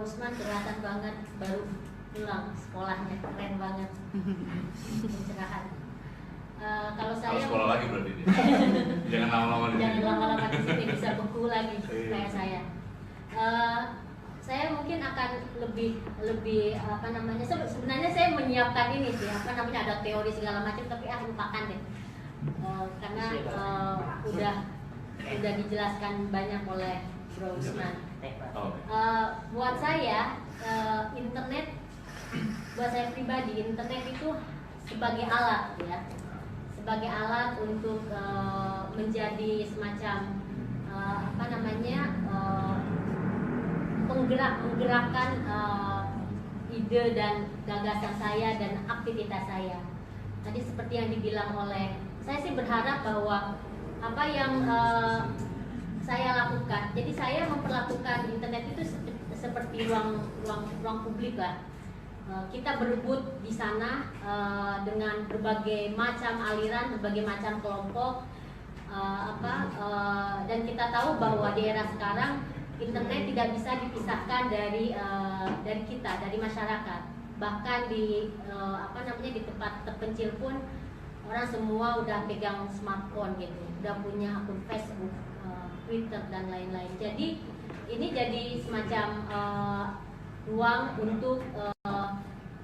Usman kelihatan banget baru pulang sekolahnya, keren banget. Pencerahan. Kalau saya harus sekolah lagi berarti dia. Jangan lama-lama di sini. Jangan lama-lama di sini, bisa beku lagi kayak saya. Saya mungkin akan lebih apa namanya, sebenarnya saya menyiapkan ini sih, apa namanya, ada teori segala macam, tapi lupakan deh. Karena udah dijelaskan banyak oleh Bro Usman. Buat saya internet, buat saya pribadi, internet itu sebagai alat ya, sebagai alat untuk menjadi semacam apa namanya, menggerakkan ide dan gagasan saya dan aktivitas saya. Tadi seperti yang dibilang oleh, saya sih berharap bahwa apa yang saya lakukan, jadi saya memperlakukan internet itu seperti ruang publik lah. Kita berebut di sana dengan berbagai macam aliran, berbagai macam kelompok, dan kita tahu bahwa di era sekarang internet tidak bisa dipisahkan dari kita, dari masyarakat. Bahkan di apa namanya, di tempat terpencil pun orang semua udah pegang smartphone gitu, udah punya akun Facebook, Twitter dan lain-lain. Jadi ini jadi semacam ruang untuk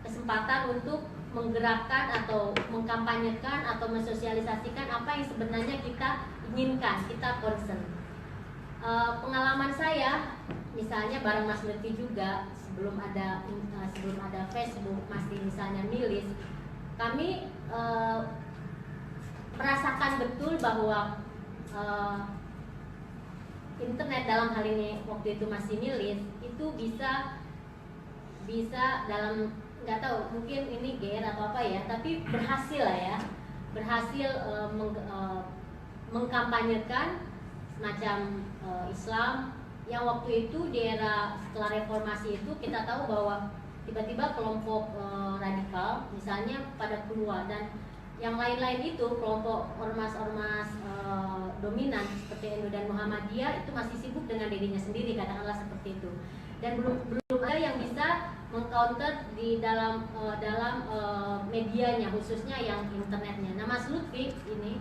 kesempatan untuk menggerakkan atau mengkampanyekan atau mensosialisasikan apa yang sebenarnya kita inginkan, kita concern. Pengalaman saya, misalnya bareng Mas Lutfi juga, sebelum ada Facebook, masih misalnya milis, kami merasakan betul bahwa internet dalam hal ini waktu itu masih milis, itu bisa dalam, nggak tahu mungkin ini GR atau apa ya, tapi berhasil lah ya, berhasil mengkampanyekan semacam Islam yang waktu itu di era setelah reformasi itu kita tahu bahwa tiba-tiba kelompok radikal misalnya pada keluar, dan yang lain-lain itu kelompok ormas-ormas dominan seperti NU dan Muhammadiyah itu masih sibuk dengan dirinya sendiri, katakanlah seperti itu, dan belum ada yang bisa mengcounter di dalam medianya, khususnya yang internetnya. Nah, Mas Lutfi ini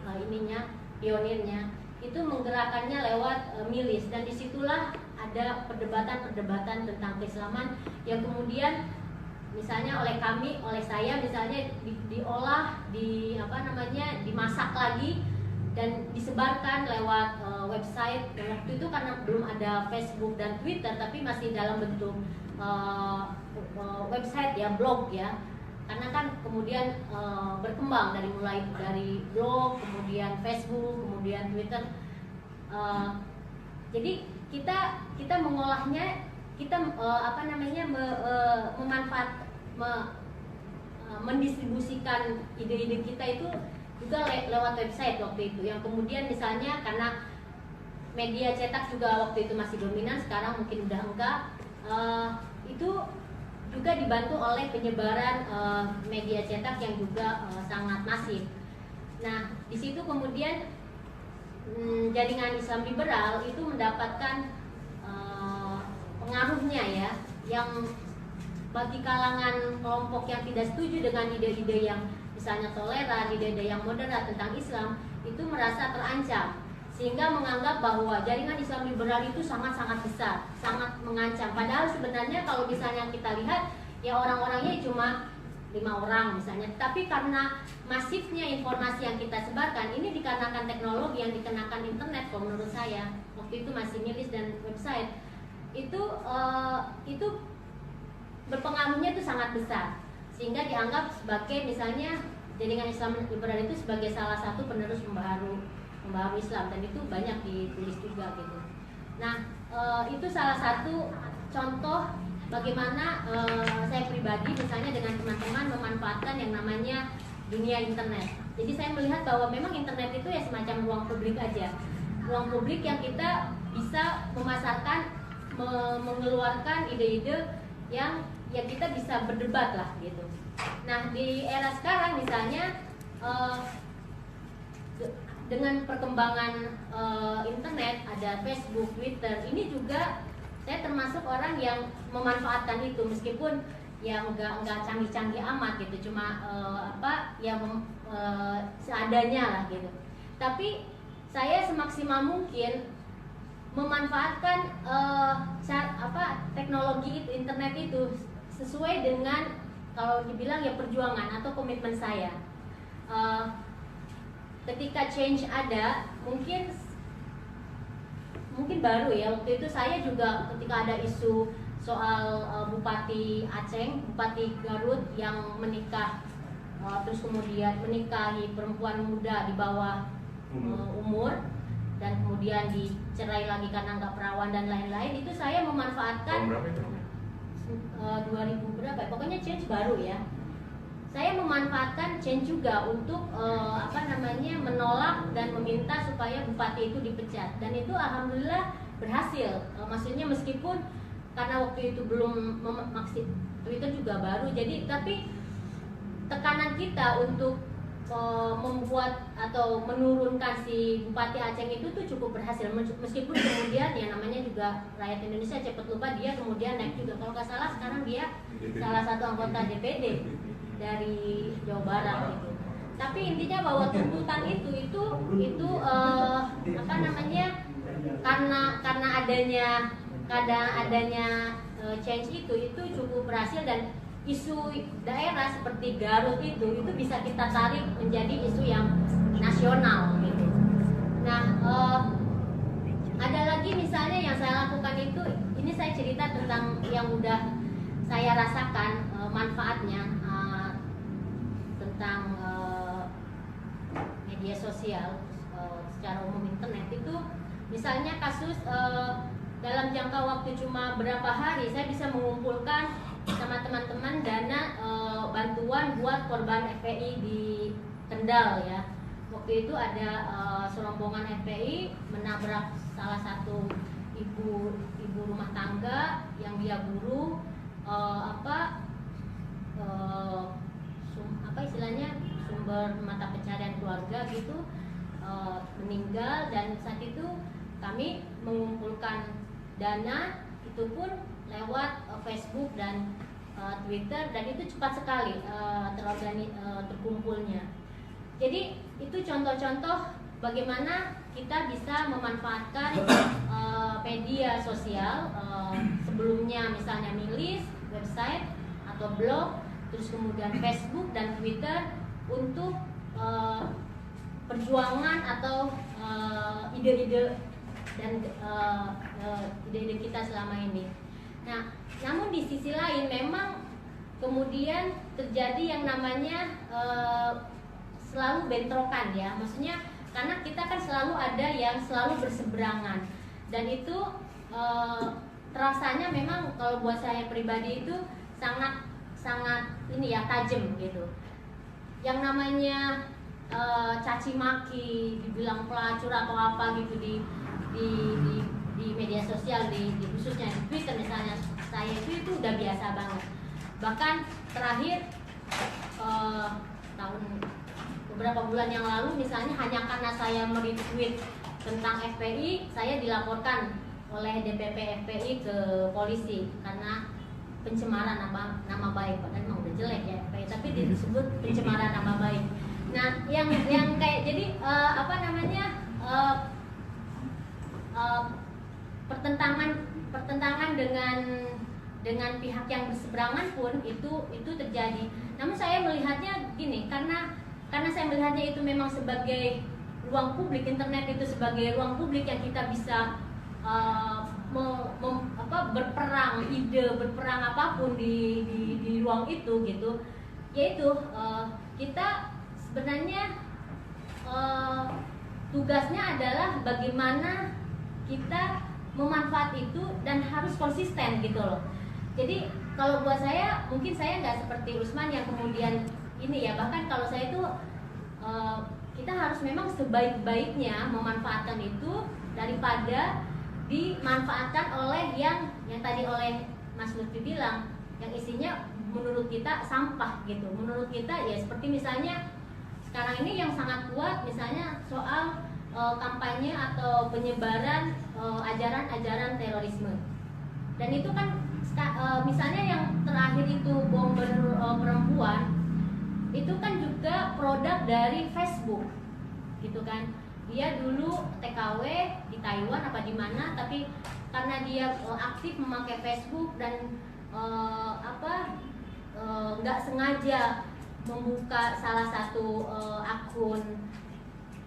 pionirnya itu menggerakkannya lewat milis, dan disitulah ada perdebatan tentang keislaman yang kemudian misalnya oleh saya misalnya diolah, dimasak lagi dan disebarkan lewat website. Dan waktu itu karena belum ada Facebook dan Twitter, tapi masih dalam bentuk website ya, blog ya. Karena kan kemudian berkembang mulai dari blog, kemudian Facebook, kemudian Twitter. Jadi kita mengolahnya, kita mendistribusikan ide-ide kita itu juga lewat website waktu itu, yang kemudian misalnya karena media cetak juga waktu itu masih dominan, sekarang mungkin udah enggak, itu juga dibantu oleh penyebaran media cetak yang juga sangat masif. Nah, di situ kemudian jaringan Islam liberal itu mendapatkan pengaruhnya ya, yang bagi kalangan kelompok yang tidak setuju dengan ide-ide yang misalnya toleran, ide-ide yang moderat tentang Islam, itu merasa terancam, sehingga menganggap bahwa jaringan Islam liberal itu sangat-sangat besar, sangat mengancam. Padahal sebenarnya kalau misalnya kita lihat, ya orang-orangnya cuma 5 orang misalnya, tapi karena masifnya informasi yang kita sebarkan, ini dikarenakan teknologi yang dikenakan internet, kalau menurut saya waktu itu masih milis dan website, itu berpengaruhnya itu sangat besar, sehingga dianggap sebagai misalnya jaringan Islam liberal itu sebagai salah satu penerus pembaharu Islam, dan itu banyak ditulis juga gitu. Nah, itu salah satu contoh bagaimana saya pribadi misalnya dengan teman-teman memanfaatkan yang namanya dunia internet. Jadi saya melihat bahwa memang internet itu ya semacam ruang publik aja, ruang publik yang kita bisa memasarkan, mengeluarkan ide-ide yang ya kita bisa berdebat lah gitu. Nah, di era sekarang misalnya dengan perkembangan internet, ada Facebook, Twitter, ini juga saya termasuk orang yang memanfaatkan itu meskipun ya nggak canggih-canggih amat gitu, cuma seadanya lah gitu. Tapi saya semaksimal mungkin memanfaatkan teknologi itu, internet itu sesuai dengan kalau dibilang ya perjuangan atau komitmen saya. Ketika change ada, mungkin baru ya, waktu itu saya juga ketika ada isu soal Bupati Aceh, Bupati Garut yang menikah terus kemudian menikahi perempuan muda di bawah umur dan kemudian dicerai lagi karena nggak perawan dan lain-lain, itu saya memanfaatkan Tahun berapa itu? 2000 berapa? Pokoknya change baru ya. Saya memanfaatkan change juga untuk menolak dan meminta supaya bupati itu dipecat, dan itu alhamdulillah berhasil. Maksudnya meskipun karena waktu itu belum Twitter juga baru, jadi tapi tekanan kita untuk membuat atau menurunkan si Bupati Aceh itu tuh cukup berhasil, meskipun kemudian ya namanya juga rakyat Indonesia cepat lupa, dia kemudian naik juga, kalau nggak salah sekarang dia salah satu anggota DPD dari Jawa Barat gitu. Tapi intinya bahwa tuntutan itu karena adanya change itu cukup berhasil, dan isu daerah seperti Garut itu bisa kita tarik menjadi isu yang nasional gitu. Nah, ada lagi misalnya yang saya lakukan itu, ini saya cerita tentang yang udah saya rasakan manfaatnya tentang media sosial secara umum, internet itu. Misalnya kasus dalam jangka waktu cuma berapa hari saya bisa mengumpulkan sama teman-teman dana bantuan buat korban FPI di Kendal ya. Waktu itu ada serombongan FPI menabrak salah satu ibu rumah tangga yang dia guru, istilahnya sumber mata pencarian keluarga gitu, meninggal, dan saat itu kami mengumpulkan dana itu pun lewat Facebook dan Twitter, dan itu cepat sekali terkumpulnya. Jadi itu contoh-contoh bagaimana kita bisa memanfaatkan media sosial, sebelumnya misalnya milis, website atau blog, terus kemudian Facebook dan Twitter untuk perjuangan atau ide-ide dan ide-ide kita selama ini. Nah, namun di sisi lain memang kemudian terjadi yang namanya selalu bentrokan ya, maksudnya karena kita kan selalu ada yang selalu berseberangan, dan itu terasanya memang kalau buat saya pribadi itu sangat ini ya, tajam gitu. Yang namanya caci maki, dibilang pelacur atau apa gitu di media sosial, khususnya di Twitter misalnya, saya itu udah biasa banget. Bahkan terakhir beberapa bulan yang lalu misalnya, hanya karena saya meretweet tentang FPI, saya dilaporkan oleh DPP FPI ke polisi karena pencemaran nama baik. Padahal memang udah jelek ya FPI, tapi disebut pencemaran nama baik. Nah, yang kayak jadi pertentangan dengan pihak yang berseberangan pun itu terjadi. Namun saya melihatnya gini, karena saya melihatnya itu memang sebagai ruang publik, internet itu sebagai ruang publik yang kita bisa berperang ide, berperang apapun di ruang itu gitu. Yaitu kita sebenarnya tugasnya adalah bagaimana kita memanfaat itu dan harus konsisten gitu loh. Jadi kalau buat saya, mungkin saya nggak seperti Usman yang kemudian ini ya, bahkan kalau saya itu kita harus memang sebaik-baiknya memanfaatkan itu daripada dimanfaatkan oleh yang tadi oleh Mas Lutfi bilang, yang isinya menurut kita sampah gitu. Menurut kita ya seperti misalnya sekarang ini yang sangat kuat misalnya soal kampanye atau penyebaran ajaran-ajaran terorisme. Dan itu kan misalnya yang terakhir itu bomber perempuan itu kan juga produk dari Facebook gitu kan. Dia dulu TKW di Taiwan apa di mana, tapi karena dia aktif memakai Facebook dan nggak sengaja membuka salah satu akun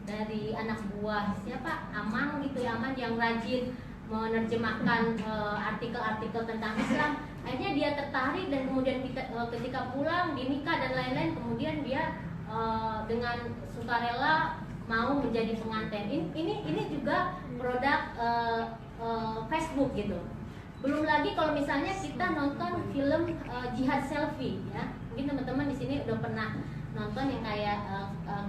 dari anak buah siapa Aman gitu ya, Aman yang rajin menerjemahkan artikel-artikel tentang Islam. Akhirnya dia tertarik dan kemudian ketika pulang dinikah dan lain-lain, kemudian dia dengan sukarela mau menjadi pengantin. Ini juga produk Facebook gitu. Belum lagi kalau misalnya kita nonton film Jihad Selfie ya, mungkin teman-teman di sini udah pernah nonton yang kayak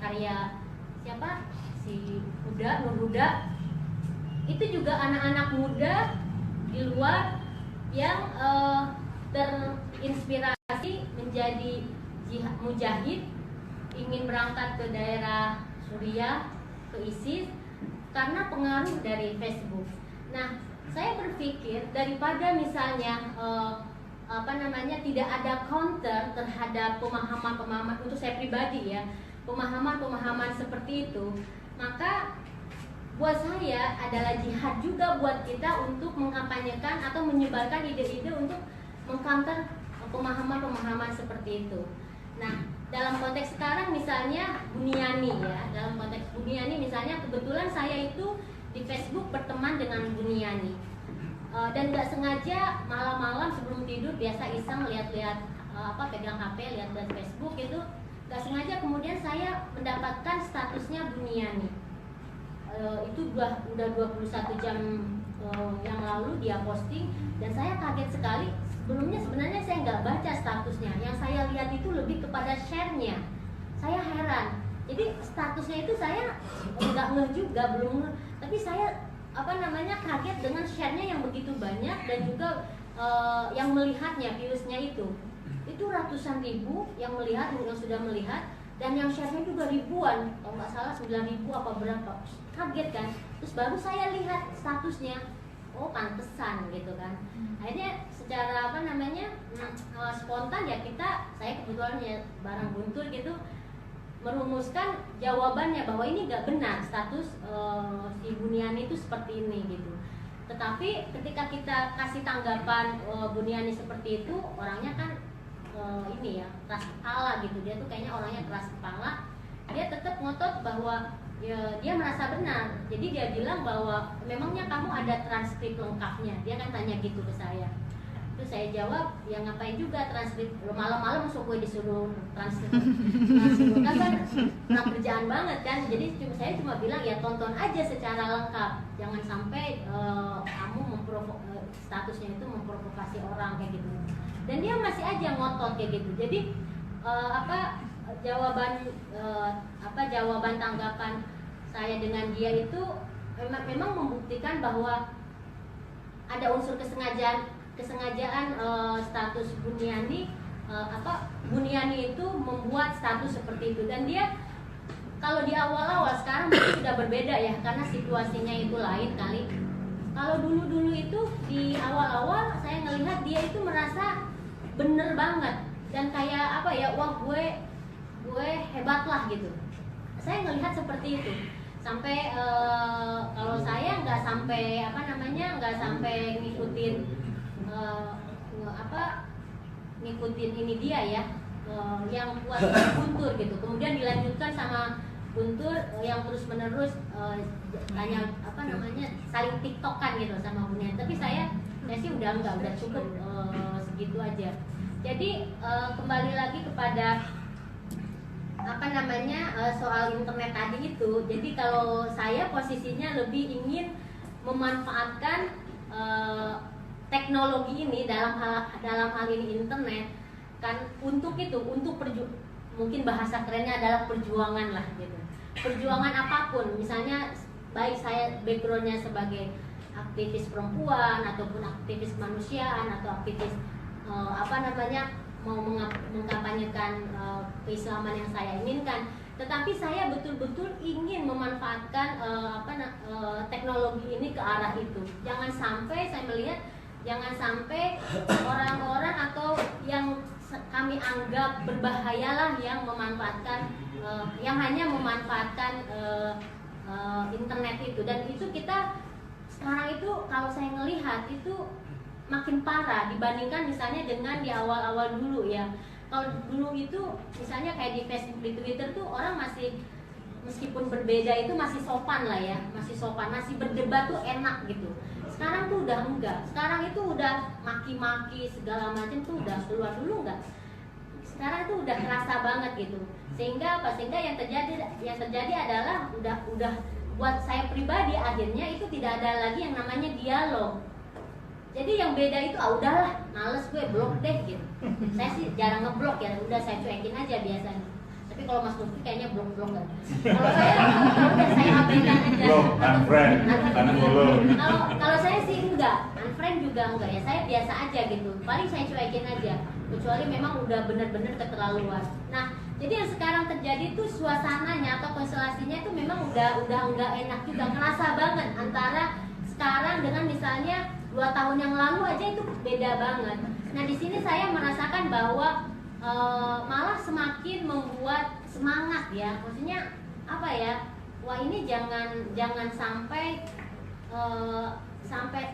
karya siapa si Nur Huda. Itu juga anak-anak muda di luar yang terinspirasi menjadi mujahid, ingin berangkat ke daerah Suriah, ke ISIS karena pengaruh dari Facebook. Nah, saya berpikir daripada misalnya tidak ada counter terhadap pemahaman-pemahaman, untuk saya pribadi ya, pemahaman-pemahaman seperti itu, maka buat saya adalah jihad juga buat kita untuk mengkampanyekan atau menyebarkan ide-ide untuk mengcounter pemahaman-pemahaman seperti itu. Nah, dalam konteks sekarang misalnya Buniani ya, dalam konteks Buniani misalnya kebetulan saya itu di Facebook berteman dengan Buniani, dan nggak sengaja malam-malam sebelum tidur biasa iseng lihat-lihat pegang HP, lihat-lihat Facebook itu, nggak sengaja kemudian saya mendapatkan statusnya Buniani. Itu udah 21 jam yang lalu dia posting, dan saya kaget sekali. Sebelumnya sebenarnya saya nggak baca statusnya, yang saya lihat itu lebih kepada share-nya. Saya heran, jadi statusnya itu saya nggak ngeh juga, belum ngeh, tapi saya kaget dengan share-nya yang begitu banyak, dan juga yang melihatnya, viewers-nya itu ratusan ribu yang melihat, yang sudah melihat, dan yang share-nya juga ribuan, kalau nggak salah 9.000 apa berapa. Kaget kan, terus baru saya lihat statusnya, oh pantesan gitu kan. Akhirnya secara spontan ya saya kebetulan ya bareng Guntur gitu merumuskan jawabannya bahwa ini nggak benar status si Buniani itu seperti ini gitu. Tetapi ketika kita kasih tanggapan Buniani seperti itu, orangnya kan keras kepala gitu, dia tuh kayaknya orangnya keras kepala. Dia tetap ngotot bahwa ya, dia merasa benar. Jadi dia bilang bahwa memangnya kamu ada transkrip lengkapnya, dia kan tanya gitu ke saya. Terus saya jawab, ya ngapain juga transkrip, malam-malam masuk gue disuruh transkrip kan kerjaan banget kan. Jadi saya cuma bilang ya tonton aja secara lengkap, jangan sampai kamu statusnya itu memprovokasi orang kayak gitu. Dan dia masih aja ngotot kayak gitu. Jadi jawaban tanggapan saya dengan dia itu memang membuktikan bahwa ada unsur kesengajaan status Buniani. Buniani itu membuat status seperti itu, dan dia kalau di awal-awal, sekarang mungkin sudah berbeda ya karena situasinya itu lain kali. Kalau dulu itu di awal-awal saya ngelihat dia itu merasa bener banget dan kayak wah gue hebat lah gitu. Saya ngelihat seperti itu. Sampai kalau saya nggak sampai ngikutin ini dia ya, yang buat Guntur gitu. Kemudian dilanjutkan sama Guntur yang terus menerus tanya saling tiktokan gitu sama Buniani. Tapi saya sih udah cukup segitu aja. Jadi kembali lagi kepada soal internet tadi itu. Jadi kalau saya posisinya lebih ingin memanfaatkan teknologi ini dalam hal ini internet kan untuk mungkin bahasa kerennya adalah perjuangan lah gitu. Perjuangan apapun, misalnya baik saya backgroundnya sebagai aktivis perempuan ataupun aktivis kemanusiaan atau aktivis mau mengkampanyekan keislaman yang saya inginkan, tetapi saya betul-betul ingin memanfaatkan teknologi ini ke arah itu. Jangan sampai saya melihat jangan sampai orang-orang atau yang kami anggap berbahayalah yang memanfaatkan yang hanya memanfaatkan internet itu. Dan itu kita sekarang itu kalau saya melihat itu makin parah dibandingkan misalnya dengan di awal-awal dulu ya. Kalau dulu itu misalnya kayak di Facebook, di Twitter tuh orang masih meskipun berbeda itu masih sopan lah ya, masih sopan, masih berdebat tuh enak gitu. Sekarang tuh udah enggak, sekarang itu udah maki-maki segala macam tuh udah keluar. Dulu enggak, sekarang itu udah kerasa banget gitu. Sehingga apa? Sehingga yang terjadi adalah udah buat saya pribadi akhirnya itu tidak ada lagi yang namanya dialog. Jadi yang beda itu udahlah, males gue blok deh gitu. Saya sih jarang ngeblok ya, udah saya cuekin aja biasanya. Tapi kalau Mas Lutfi kayaknya blok-blok kan. Kalau saya udah saya abaikan aja. Blok, unfriend, unfollow. Kalau saya sih enggak, unfriend juga enggak ya. Saya biasa aja gitu. Paling saya cuekin aja. Kecuali memang udah benar-benar keterlaluan. Nah, jadi yang sekarang terjadi tuh suasananya atau konstelasinya itu memang udah enggak enak juga. Ngerasa banget antara sekarang dengan misalnya 2 tahun yang lalu aja itu beda banget. Nah, di sini saya merasakan bahwa malah semakin membuat semangat ya, maksudnya apa ya? Wah, ini jangan sampai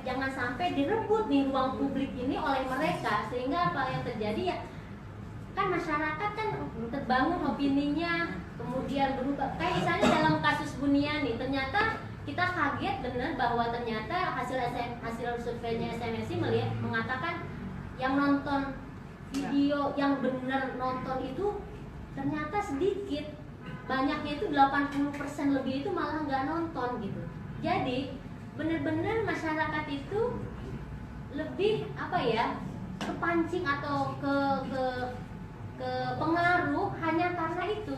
jangan sampai direbut nih ruang publik ini oleh mereka, sehingga apa yang terjadi ya? Kan masyarakat kan terbangun opininya, kemudian berubah. Kayak misalnya dalam kasus Buniani, ternyata kita kaget benar bahwa ternyata hasil surveinya SMSI mengatakan yang nonton video yang benar nonton itu ternyata sedikit, banyaknya itu 80% lebih itu malah nggak nonton gitu. Jadi benar-benar masyarakat itu lebih apa ya, kepancing atau ke pengaruh hanya karena itu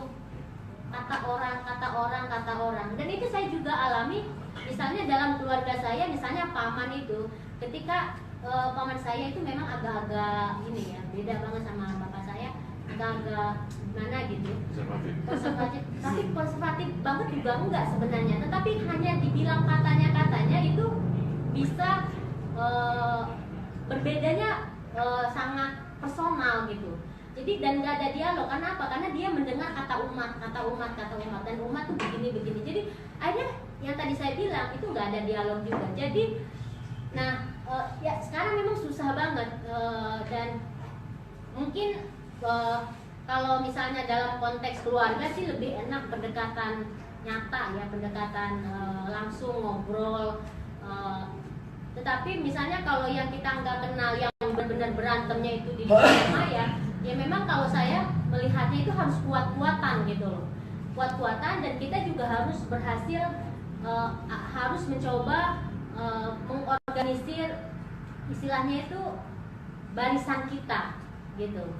kata orang. Dan itu saya juga alami misalnya dalam keluarga saya, misalnya paman itu ketika paman saya itu memang agak-agak ini ya, beda banget sama bapak saya, agak-agak gimana gitu, konservatif, tapi konservatif banget juga enggak sebenarnya, tetapi hanya dibilang katanya itu bisa berbedanya sangat personal gitu. Jadi dan nggak ada dialog. Karena apa? Karena dia mendengar kata umat, dan umat tuh begini. Jadi akhirnya yang tadi saya bilang itu nggak ada dialog juga. Jadi, nah ya sekarang memang susah banget dan mungkin kalau misalnya dalam konteks keluarga sih lebih enak pendekatan nyata ya, pendekatan langsung ngobrol. Tetapi misalnya kalau yang kita nggak kenal, yang benar-benar berantemnya itu di dunia maya, ya memang kalau saya melihatnya itu harus kuat-kuatan gitu loh, kuat-kuatan, dan kita juga harus berhasil harus mencoba mengorganisir istilahnya itu barisan kita gitu.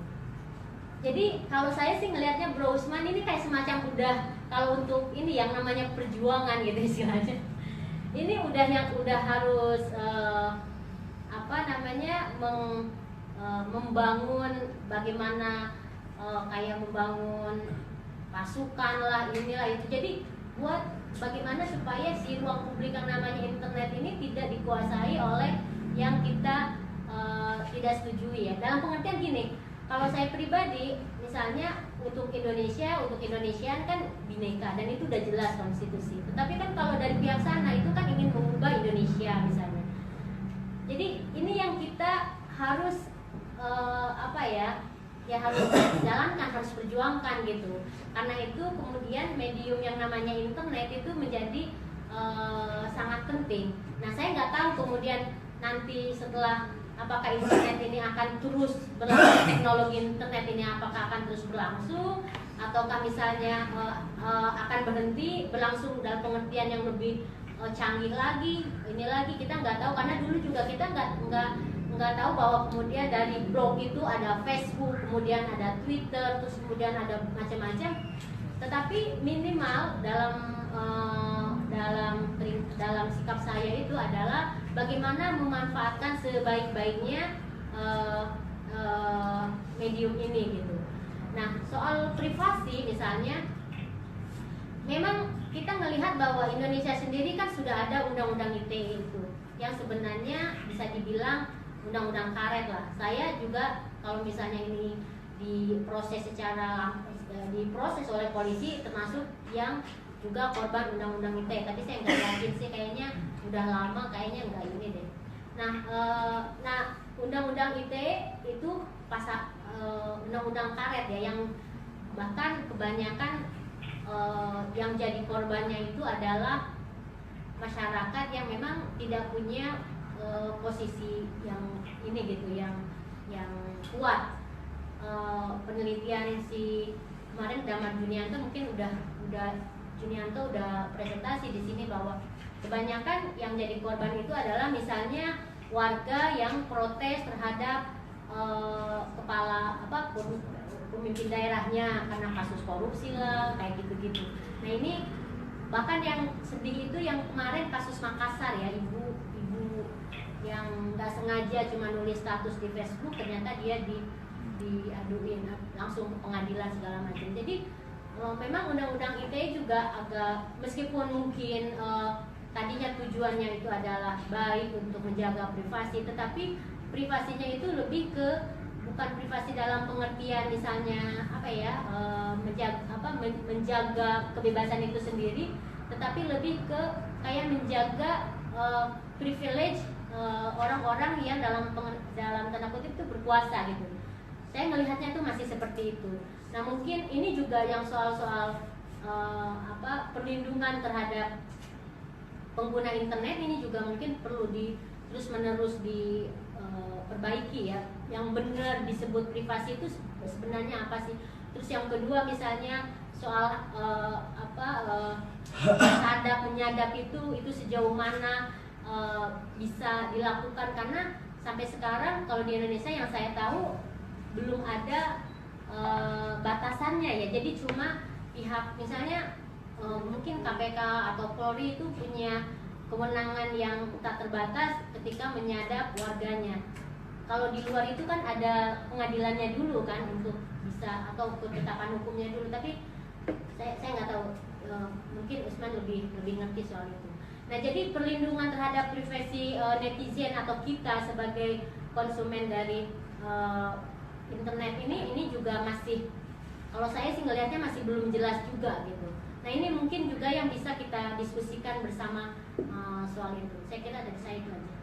Jadi kalau saya sih ngelihatnya Bro Usman ini kayak semacam udah, kalau untuk ini yang namanya perjuangan gitu istilahnya, ini udah harus apa namanya membangun bagaimana kayak membangun pasukan lah, inilah itu. Jadi buat bagaimana supaya si ruang publik yang namanya internet ini tidak dikuasai oleh yang kita tidak setujui ya. Dalam pengertian gini, kalau saya pribadi misalnya untuk Indonesian kan bineka dan itu udah jelas konstitusi. Tetapi kan kalau dari pihak sana itu kan ingin mengubah Indonesia misalnya. Jadi ini yang kita harus apa ya harus jalankan, harus perjuangkan gitu. Karena itu kemudian medium yang namanya internet itu menjadi sangat penting. Nah, saya nggak tahu kemudian nanti setelah apakah internet ini akan terus berlangsung, teknologi internet ini apakah akan terus berlangsung, ataukah misalnya akan berhenti berlangsung dalam pengertian yang lebih canggih lagi, ini lagi kita nggak tahu. Karena dulu juga kita nggak tahu bahwa kemudian dari blog itu ada Facebook, kemudian ada Twitter, terus kemudian ada macam-macam. Tetapi minimal dalam sikap saya itu adalah bagaimana memanfaatkan sebaik-baiknya medium ini gitu. Nah, soal privasi misalnya, memang kita melihat bahwa Indonesia sendiri kan sudah ada undang-undang ITE itu, yang sebenarnya bisa dibilang undang-undang karet lah. Saya juga kalau misalnya ini diproses diproses oleh polisi, termasuk yang juga korban undang-undang ITE. Tapi saya nggak yakin sih, kayaknya udah lama, kayaknya nggak ini deh. Nah, undang-undang ITE itu undang-undang karet ya, yang bahkan kebanyakan yang jadi korbannya itu adalah masyarakat yang memang tidak punya posisi yang ini gitu, yang kuat. Penelitian si kemarin Damar Junianto mungkin Junianto udah presentasi di sini bahwa kebanyakan yang jadi korban itu adalah misalnya warga yang protes terhadap pemimpin daerahnya karena kasus korupsi lah, kayak gitu-gitu. Nah ini bahkan yang sedih itu yang kemarin kasus Makassar ya, ibu yang nggak sengaja cuma nulis status di Facebook, ternyata dia diaduin langsung ke pengadilan segala macam. Jadi memang undang-undang ITE juga agak, meskipun mungkin tadinya tujuannya itu adalah baik untuk menjaga privasi, tetapi privasinya itu lebih ke bukan privasi dalam pengertian misalnya menjaga kebebasan itu sendiri, tetapi lebih ke kayak menjaga privilege orang-orang yang dalam tanda kutip itu berkuasa gitu. Saya melihatnya itu masih seperti itu. Nah mungkin ini juga yang soal-soal perlindungan terhadap pengguna internet ini juga mungkin perlu terus-menerus diperbaiki ya. Yang benar disebut privasi itu sebenarnya apa sih? Terus yang kedua misalnya soal sadap menyadap itu sejauh mana bisa dilakukan, karena sampai sekarang kalau di Indonesia yang saya tahu belum ada batasannya ya. Jadi cuma pihak misalnya mungkin KPK atau Polri itu punya kewenangan yang tak terbatas ketika menyadap warganya. Kalau di luar itu kan ada pengadilannya dulu kan untuk bisa, atau ketetapan hukumnya dulu. Tapi saya nggak tahu, mungkin Usman lebih ngerti soal itu. Nah jadi perlindungan terhadap privasi netizen atau kita sebagai konsumen dari internet ini juga masih, kalau saya sih ngelihatnya masih belum jelas juga gitu. Nah ini mungkin juga yang bisa kita diskusikan bersama soal itu. Saya kira dari saya itu aja.